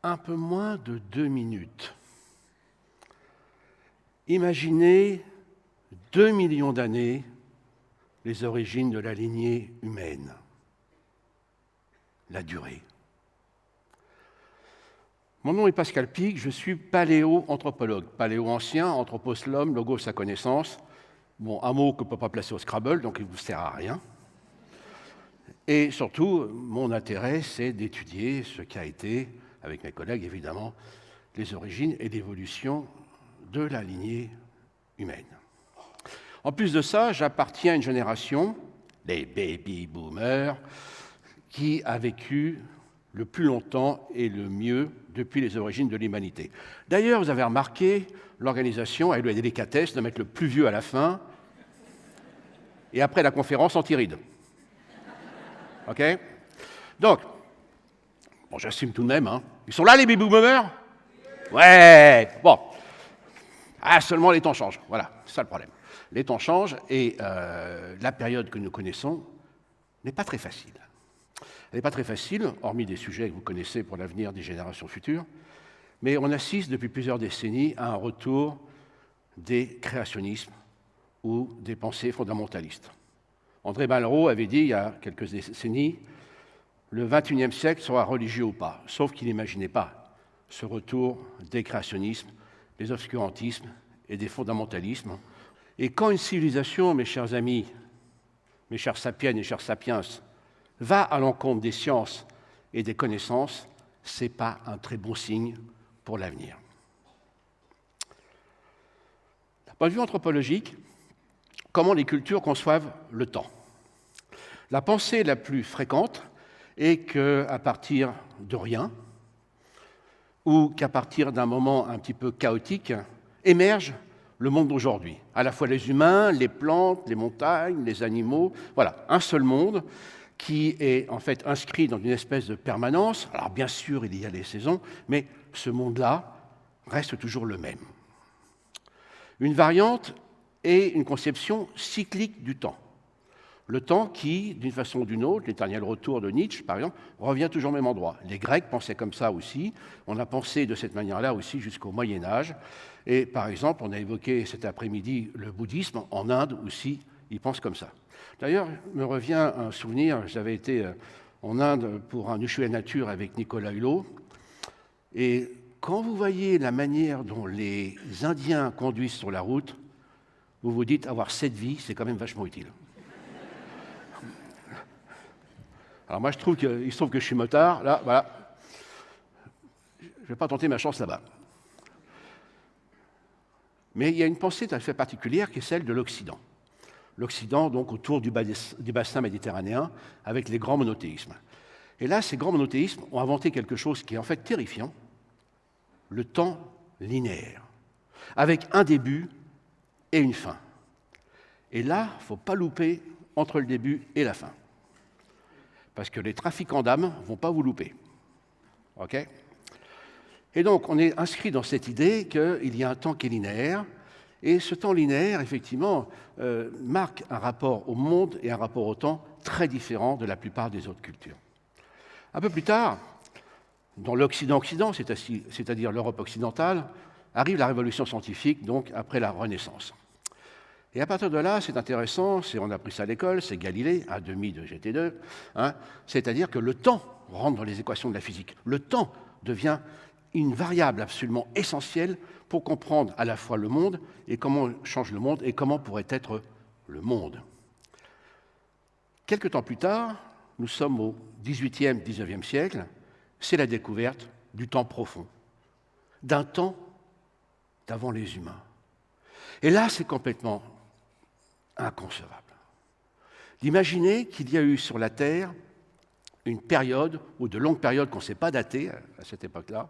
Un peu moins de 2 minutes. Imaginez 2 millions d'années les origines de la lignée humaine. La durée. Mon nom est Pascal Pic, je suis paléo-anthropologue. Paléo ancien, anthropos l'homme, logos sa connaissance. Bon, un mot qu'on ne peut pas placer au Scrabble, donc il ne vous sert à rien. Et surtout, mon intérêt, c'est d'étudier ce qu'a été, avec mes collègues évidemment, les origines et l'évolution de la lignée humaine. En plus de ça, j'appartiens à une génération, les baby boomers, qui a vécu le plus longtemps et le mieux depuis les origines de l'humanité. D'ailleurs, vous avez remarqué, l'organisation a eu la délicatesse de mettre le plus vieux à la fin et après la conférence anti-rides. OK? Donc, bon, j'assume tout de même, hein. Ils sont là, les baby boomers? Ouais, bon. Ah, seulement les temps changent. Voilà, c'est ça le problème. Les temps changent et la période que nous connaissons n'est pas très facile. Elle n'est pas très facile, hormis des sujets que vous connaissez pour l'avenir des générations futures, mais on assiste depuis plusieurs décennies à un retour des créationnismes ou des pensées fondamentalistes. André Malraux avait dit il y a quelques décennies « Le XXIe siècle sera religieux ou pas », sauf qu'il n'imaginait pas ce retour des créationnismes, des obscurantismes et des fondamentalismes. Et quand une civilisation, mes chers amis, mes chers sapiens et chers sapiens, va à l'encontre des sciences et des connaissances, ce n'est pas un très bon signe pour l'avenir. D'un point de vue anthropologique, comment les cultures conçoivent le temps? La pensée la plus fréquente est qu'à partir de rien, ou qu'à partir d'un moment un petit peu chaotique, émerge le monde d'aujourd'hui. À la fois les humains, les plantes, les montagnes, les animaux. Voilà, un seul monde qui est en fait inscrit dans une espèce de permanence. Alors bien sûr, il y a les saisons, mais ce monde-là reste toujours le même. Une variante est une conception cyclique du temps. Le temps qui, d'une façon ou d'une autre, l'éternel retour de Nietzsche, par exemple, revient toujours au même endroit. Les Grecs pensaient comme ça aussi. On a pensé de cette manière-là aussi jusqu'au Moyen-Âge. Et par exemple, on a évoqué cet après-midi le bouddhisme. En Inde aussi, ils pensent comme ça. D'ailleurs, me revient un souvenir. J'avais été en Inde pour un Ushuaïa Nature avec Nicolas Hulot. Et quand vous voyez la manière dont les Indiens conduisent sur la route, vous vous dites avoir 7 vies, c'est quand même vachement utile. Alors moi, il se trouve que je suis motard, là, voilà. Je ne vais pas tenter ma chance là-bas. Mais il y a une pensée tout à fait particulière qui est celle de l'Occident. L'Occident, donc, autour du bassin méditerranéen, avec les grands monothéismes. Et là, ces grands monothéismes ont inventé quelque chose qui est en fait terrifiant, le temps linéaire, avec un début et une fin. Et là, il ne faut pas louper entre le début et la fin. Parce que les trafiquants d'âmes ne vont pas vous louper. OK? Et donc, on est inscrit dans cette idée qu'il y a un temps qui est linéaire, et ce temps linéaire, effectivement, marque un rapport au monde et un rapport au temps très différent de la plupart des autres cultures. Un peu plus tard, dans l'Occident-Occident, c'est-à-dire l'Europe occidentale, arrive la révolution scientifique, donc après la Renaissance. Et à partir de là, c'est intéressant, on a appris ça à l'école, c'est Galilée, à demi de GT2, hein, c'est-à-dire que le temps rentre dans les équations de la physique. Le temps devient une variable absolument essentielle pour comprendre à la fois le monde et comment change le monde et comment pourrait être le monde. Quelque temps plus tard, nous sommes au XVIIIe, XIXe siècle, c'est la découverte du temps profond, d'un temps d'avant les humains. Et là, c'est complètement inconcevable d'imaginer qu'il y a eu sur la Terre une période, ou de longues périodes qu'on ne sait pas dater à cette époque-là,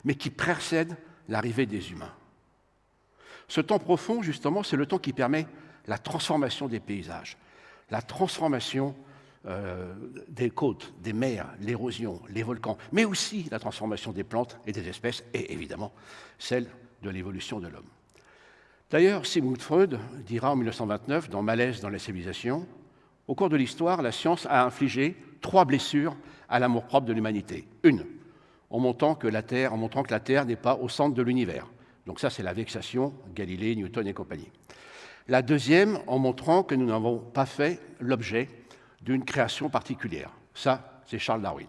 mais qui précèdent l'arrivée des humains. Ce temps profond, justement, c'est le temps qui permet la transformation des paysages, la transformation des côtes, des mers, l'érosion, les volcans, mais aussi la transformation des plantes et des espèces, et évidemment celle de l'évolution de l'homme. D'ailleurs, Sigmund Freud dira en 1929, dans Malaise dans la civilisation, au cours de l'histoire, la science a infligé 3 blessures à l'amour-propre de l'humanité. Une, en montrant que la Terre n'est pas au centre de l'univers. Donc ça, c'est la vexation, Galilée, Newton et compagnie. La deuxième, en montrant que nous n'avons pas fait l'objet d'une création particulière. Ça, c'est Charles Darwin.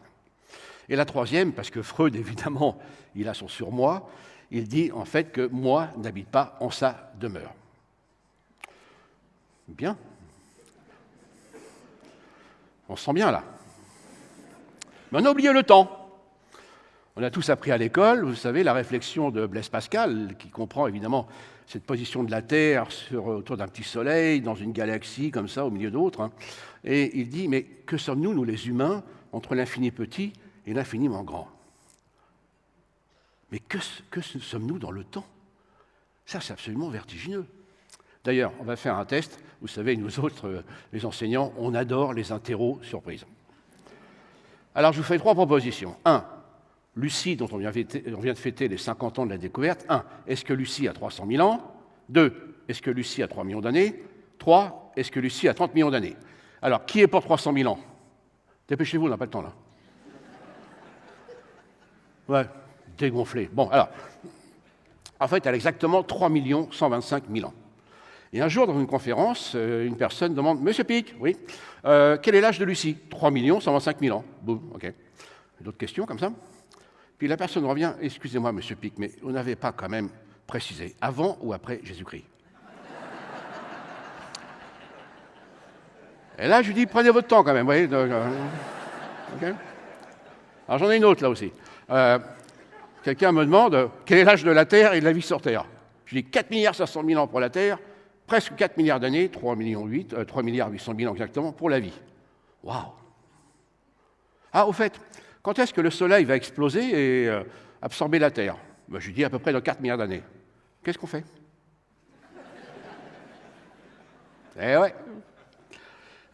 Et la troisième, parce que Freud, évidemment, il a son surmoi, il dit en fait que moi n'habite pas en sa demeure. Bien. On se sent bien là. Mais on a oublié le temps. On a tous appris à l'école, vous savez, la réflexion de Blaise Pascal, qui comprend évidemment cette position de la Terre autour d'un petit soleil, dans une galaxie comme ça, au milieu d'autres. Et il dit, mais que sommes-nous, nous les humains, entre l'infini petit et l'infiniment grand? Mais que sommes-nous dans le temps? Ça, c'est absolument vertigineux. D'ailleurs, on va faire un test. Vous savez, nous autres, les enseignants, on adore les interros surprises. Alors, je vous fais 3 propositions. 1. Lucie, dont on vient de fêter les 50 ans de la découverte. 1. Est-ce que Lucie a 300 000 ans? 2. Est-ce que Lucie a 3 millions d'années? 3. Est-ce que Lucie a 30 millions d'années? Alors, qui est pour 300 000 ans? Dépêchez-vous, on n'a pas le temps, là. Ouais, dégonflé. Bon, alors, en fait, elle a exactement 3 125 000 ans. Et un jour, dans une conférence, une personne demande « Monsieur Pic, oui, quel est l'âge de Lucie ?» 3 125 000 ans. Boum, OK. D'autres questions comme ça? Puis la personne revient, excusez-moi, monsieur Pic, mais vous n'avez pas quand même précisé, avant ou après Jésus-Christ? Et là, je lui dis, prenez votre temps quand même, vous voyez. Okay. Alors j'en ai une autre là aussi. Quelqu'un me demande, quel est l'âge de la Terre et de la vie sur Terre? Je dis 4 500 000 ans pour la Terre, presque 4 milliards d'années, 3 800 000 ans exactement, pour la vie. Waouh! Ah, au fait, quand est-ce que le Soleil va exploser et absorber la Terre? Ben, je lui dis à peu près dans 4 milliards d'années. Qu'est-ce qu'on fait? Eh ouais.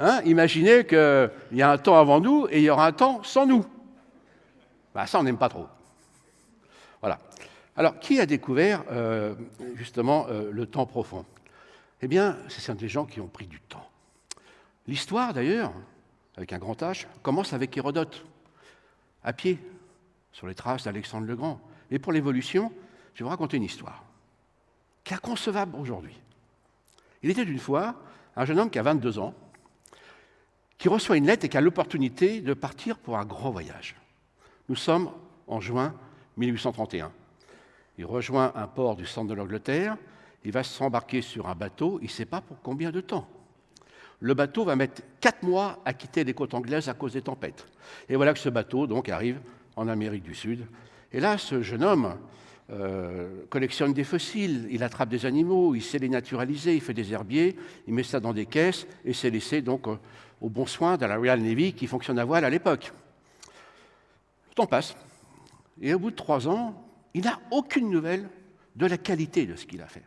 Hein, imaginez qu'il y a un temps avant nous et il y aura un temps sans nous. Ben, ça, on n'aime pas trop. Voilà. Alors, qui a découvert justement le temps profond? Eh bien, c'est des gens qui ont pris du temps. L'histoire, d'ailleurs, avec un grand H, commence avec Hérodote, à pied, sur les traces d'Alexandre le Grand. Et pour l'évolution, je vais vous raconter une histoire qui est inconcevable aujourd'hui. Il était une fois un jeune homme qui a 22 ans, qui reçoit une lettre et qui a l'opportunité de partir pour un grand voyage. Nous sommes en juin 1831. Il rejoint un port du centre de l'Angleterre, il va s'embarquer sur un bateau, il ne sait pas pour combien de temps. Le bateau va mettre 4 mois à quitter les côtes anglaises à cause des tempêtes. Et voilà que ce bateau donc arrive en Amérique du Sud. Et là, ce jeune homme collectionne des fossiles, il attrape des animaux, il sait les naturaliser, il fait des herbiers, il met ça dans des caisses et c'est laissé donc au bon soin de la Royal Navy qui fonctionne à voile à l'époque. Le temps passe. Et au bout de 3 ans, il n'a aucune nouvelle de la qualité de ce qu'il a fait.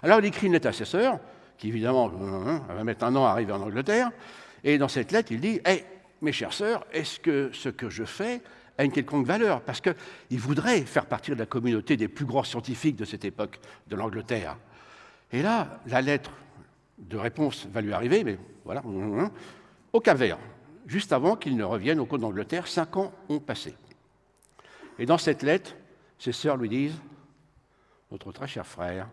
Alors il écrit une lettre à ses sœurs, qui évidemment va mettre 1 an à arriver en Angleterre, et dans cette lettre, il dit « Hey, mes chères sœurs, est-ce que ce que je fais a une quelconque valeur ?» Parce qu'il voudrait faire partie de la communauté des plus grands scientifiques de cette époque de l'Angleterre. Et là, la lettre de réponse va lui arriver, mais voilà, au Cap-Vert, juste avant qu'il ne revienne aux côtes d'Angleterre. 5 ans ont passé. Et dans cette lettre, ses sœurs lui disent « Notre très cher frère,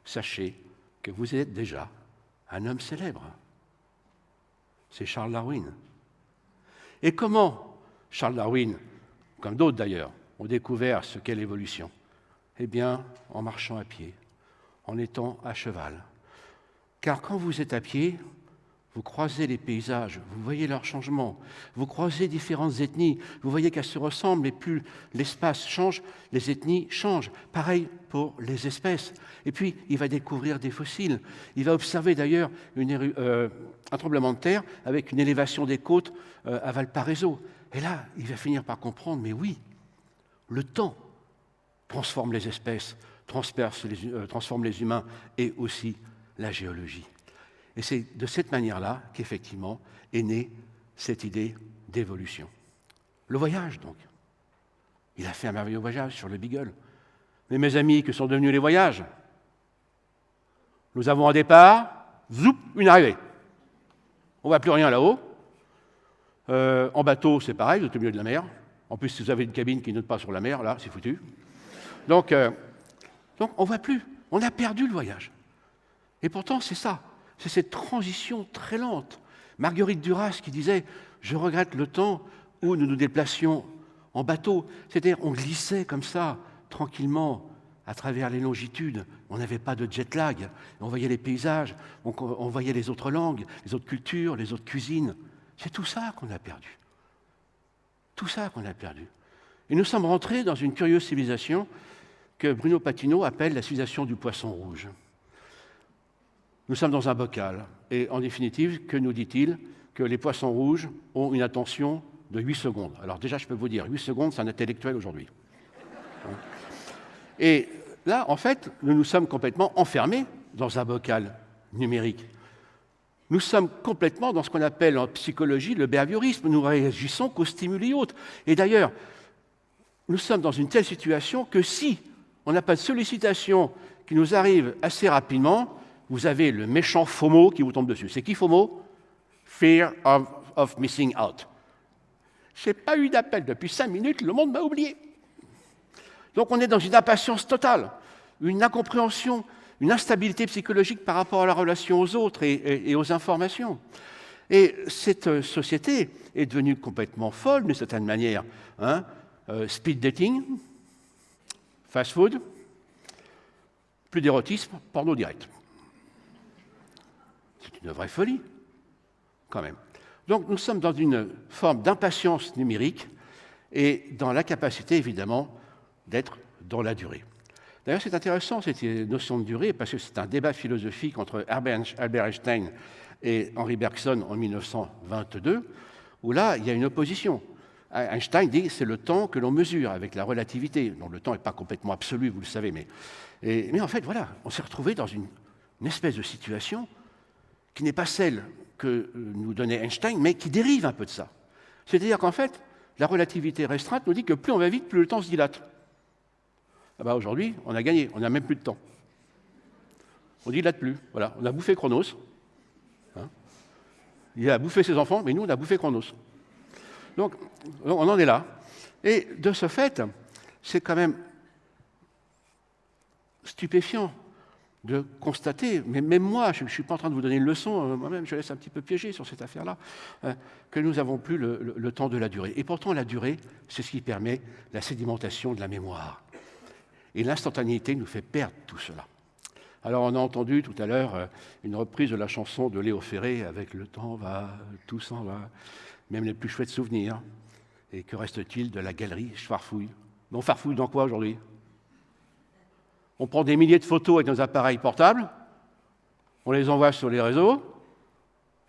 sachez que vous êtes déjà un homme célèbre. » C'est Charles Darwin. Et comment Charles Darwin, comme d'autres d'ailleurs, ont découvert ce qu'est l'évolution? Eh bien, en marchant à pied, en étant à cheval. Car quand vous êtes à pied, vous croisez les paysages, vous voyez leurs changements, vous croisez différentes ethnies, vous voyez qu'elles se ressemblent et plus l'espace change, les ethnies changent. Pareil pour les espèces. Et puis, il va découvrir des fossiles. Il va observer d'ailleurs un tremblement de terre avec une élévation des côtes à Valparaiso. Et là, il va finir par comprendre, mais oui, le temps transforme les espèces, transforme les humains et aussi la géologie. Et c'est de cette manière-là qu'effectivement est née cette idée d'évolution. Le voyage, donc. Il a fait un merveilleux voyage sur le Beagle. Mais mes amis, que sont devenus les voyages? Nous avons un départ, zoup, une arrivée. On ne voit plus rien là-haut. En bateau, c'est pareil, vous êtes au milieu de la mer. En plus, si vous avez une cabine qui ne note pas sur la mer, là, c'est foutu. Donc on ne voit plus. On a perdu le voyage. Et pourtant, c'est ça. C'est cette transition très lente. Marguerite Duras qui disait « Je regrette le temps où nous nous déplacions en bateau ». C'est-à-dire, on glissait comme ça, tranquillement, à travers les longitudes. On n'avait pas de jet lag. On voyait les paysages, on voyait les autres langues, les autres cultures, les autres cuisines. C'est tout ça qu'on a perdu. Tout ça qu'on a perdu. Et nous sommes rentrés dans une curieuse civilisation que Bruno Patino appelle la civilisation du poisson rouge. Nous sommes dans un bocal. Et en définitive, que nous dit-il? Que les poissons rouges ont une attention de 8 secondes. Alors déjà, je peux vous dire, 8 secondes, c'est un intellectuel aujourd'hui. Et là, en fait, nous nous sommes complètement enfermés dans un bocal numérique. Nous sommes complètement dans ce qu'on appelle en psychologie le behaviorisme. Nous réagissons qu'aux stimuli autres. Et d'ailleurs, nous sommes dans une telle situation que si on n'a pas de sollicitation qui nous arrive assez rapidement, vous avez le méchant FOMO qui vous tombe dessus. C'est qui FOMO? Fear of missing out. Je n'ai pas eu d'appel depuis 5 minutes, le monde m'a oublié. Donc on est dans une impatience totale, une incompréhension, une instabilité psychologique par rapport à la relation aux autres et aux informations. Et cette société est devenue complètement folle, d'une certaine manière. Speed dating, fast food, plus d'érotisme, porno direct. C'est une vraie folie, quand même. Donc nous sommes dans une forme d'impatience numérique et dans l'incapacité, évidemment, d'être dans la durée. D'ailleurs, c'est intéressant, cette notion de durée, parce que c'est un débat philosophique entre Albert Einstein et Henri Bergson en 1922, où là, il y a une opposition. Einstein dit que c'est le temps que l'on mesure avec la relativité. Donc le temps n'est pas complètement absolu, vous le savez, mais en fait, voilà, on s'est retrouvé dans une espèce de situation qui n'est pas celle que nous donnait Einstein, mais qui dérive un peu de ça. C'est-à-dire qu'en fait, la relativité restreinte nous dit que plus on va vite, plus le temps se dilate. Ah bah aujourd'hui, on a gagné, on n'a même plus de temps. On dilate plus, voilà, on a bouffé Chronos. Il a bouffé ses enfants, mais nous, on a bouffé Chronos. Donc, on en est là. Et de ce fait, c'est quand même stupéfiant de constater, mais même moi, je ne suis pas en train de vous donner une leçon, moi-même je laisse un petit peu piéger sur cette affaire-là, que nous n'avons plus le temps de la durée. Et pourtant, la durée, c'est ce qui permet la sédimentation de la mémoire. Et l'instantanéité nous fait perdre tout cela. Alors, on a entendu tout à l'heure une reprise de la chanson de Léo Ferré avec « Le temps va, tout s'en va », même les plus chouettes souvenirs. Et que reste-t-il de la galerie Je farfouille. On farfouille dans quoi aujourd'hui? On prend des milliers de photos avec nos appareils portables, on les envoie sur les réseaux,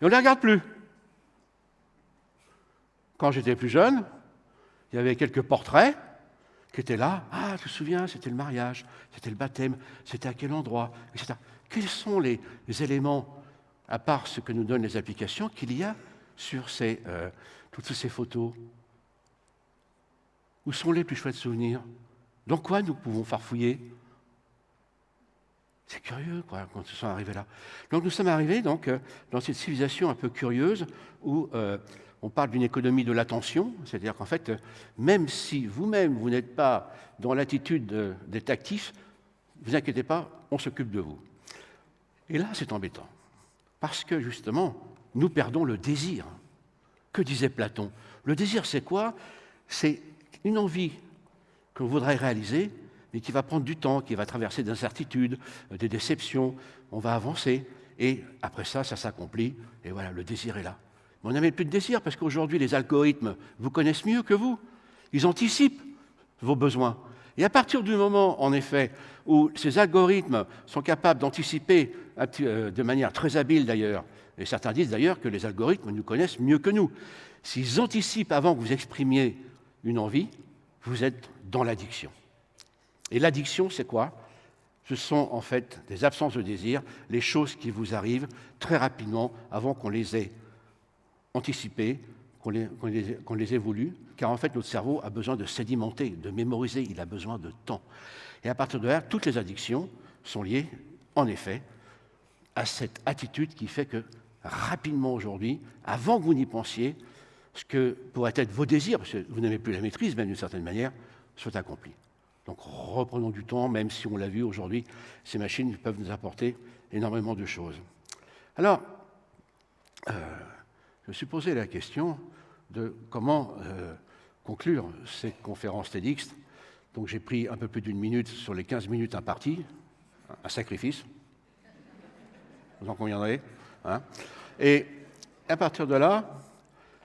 et on ne les regarde plus. Quand j'étais plus jeune, il y avait quelques portraits qui étaient là. Ah, tu te souviens, c'était le mariage, c'était le baptême, c'était à quel endroit, etc. Quels sont les éléments, à part ce que nous donnent les applications, qu'il y a sur toutes ces photos? Où sont les plus chouettes souvenirs? Dans quoi nous pouvons farfouiller? C'est curieux, quoi, quand nous sommes arrivés là. Donc nous sommes arrivés dans cette civilisation un peu curieuse où on parle d'une économie de l'attention, c'est-à-dire qu'en fait, même si vous-même, vous n'êtes pas dans l'attitude d'être actif, ne vous inquiétez pas, on s'occupe de vous. Et là, c'est embêtant, parce que justement, nous perdons le désir. Que disait Platon? Le désir, c'est quoi? C'est une envie qu'on voudrait réaliser, mais qui va prendre du temps, qui va traverser des incertitudes, des déceptions, on va avancer, et après ça s'accomplit, et voilà, le désir est là. Mais on n'a même plus de désir, parce qu'aujourd'hui, les algorithmes vous connaissent mieux que vous. Ils anticipent vos besoins. Et à partir du moment, en effet, où ces algorithmes sont capables d'anticiper de manière très habile d'ailleurs, et certains disent d'ailleurs que les algorithmes nous connaissent mieux que nous, s'ils anticipent avant que vous exprimiez une envie, vous êtes dans l'addiction. Et l'addiction, c'est quoi? Ce sont en fait des absences de désir, les choses qui vous arrivent très rapidement avant qu'on les ait anticipées, qu'on les ait voulues, car en fait notre cerveau a besoin de sédimenter, de mémoriser, il a besoin de temps. Et à partir de là, toutes les addictions sont liées, en effet, à cette attitude qui fait que rapidement aujourd'hui, avant que vous n'y pensiez, ce que pourrait être vos désirs, parce que vous n'avez plus la maîtrise, même d'une certaine manière, soit accompli. Donc reprenons du temps, même si on l'a vu aujourd'hui, ces machines peuvent nous apporter énormément de choses. Alors, je me suis posé la question de comment conclure cette conférence TEDx. Donc j'ai pris un peu plus d'une minute sur les 15 minutes imparties, un sacrifice, vous en conviendrez, hein. Et à partir de là,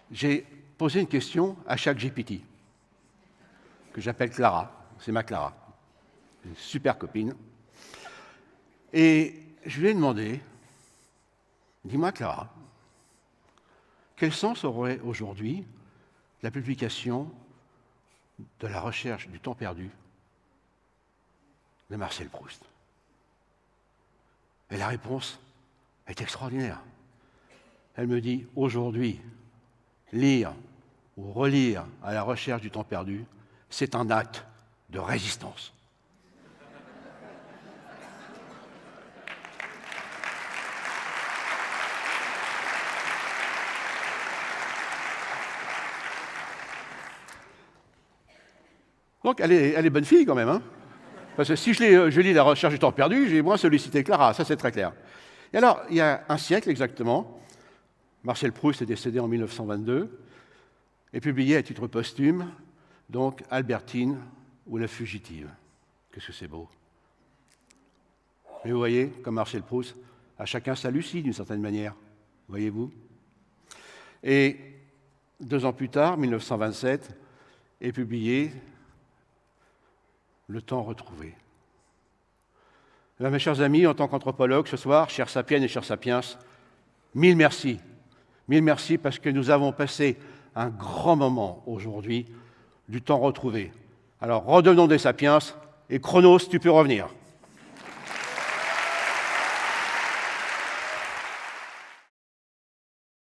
j'ai posé une question à chaque GPT, que j'appelle Clara. C'est ma Clara, une super copine. Et je lui ai demandé, dis-moi Clara, quel sens aurait aujourd'hui la publication de la recherche du temps perdu de Marcel Proust? Et la réponse est extraordinaire. Elle me dit, aujourd'hui, lire ou relire à la recherche du temps perdu, c'est un acte de résistance. Donc elle est bonne fille quand même, hein, parce que si je lis la recherche du temps perdu, j'ai moins sollicité Clara, ça c'est très clair. Et alors, il y a un siècle exactement, Marcel Proust est décédé en 1922 et publié à titre posthume, donc Albertine ou La fugitive. Qu'est-ce que c'est beau. Mais vous voyez, comme Marcel Proust, à chacun sa Lucie d'une certaine manière, voyez-vous. Et 2 ans plus tard, 1927, est publié Le temps retrouvé. Là, mes chers amis, en tant qu'anthropologue, ce soir, chers sapiens et chers sapiens, mille merci. Mille merci parce que nous avons passé un grand moment aujourd'hui du temps retrouvé. Alors, redonnons des sapiens et Chronos, tu peux revenir.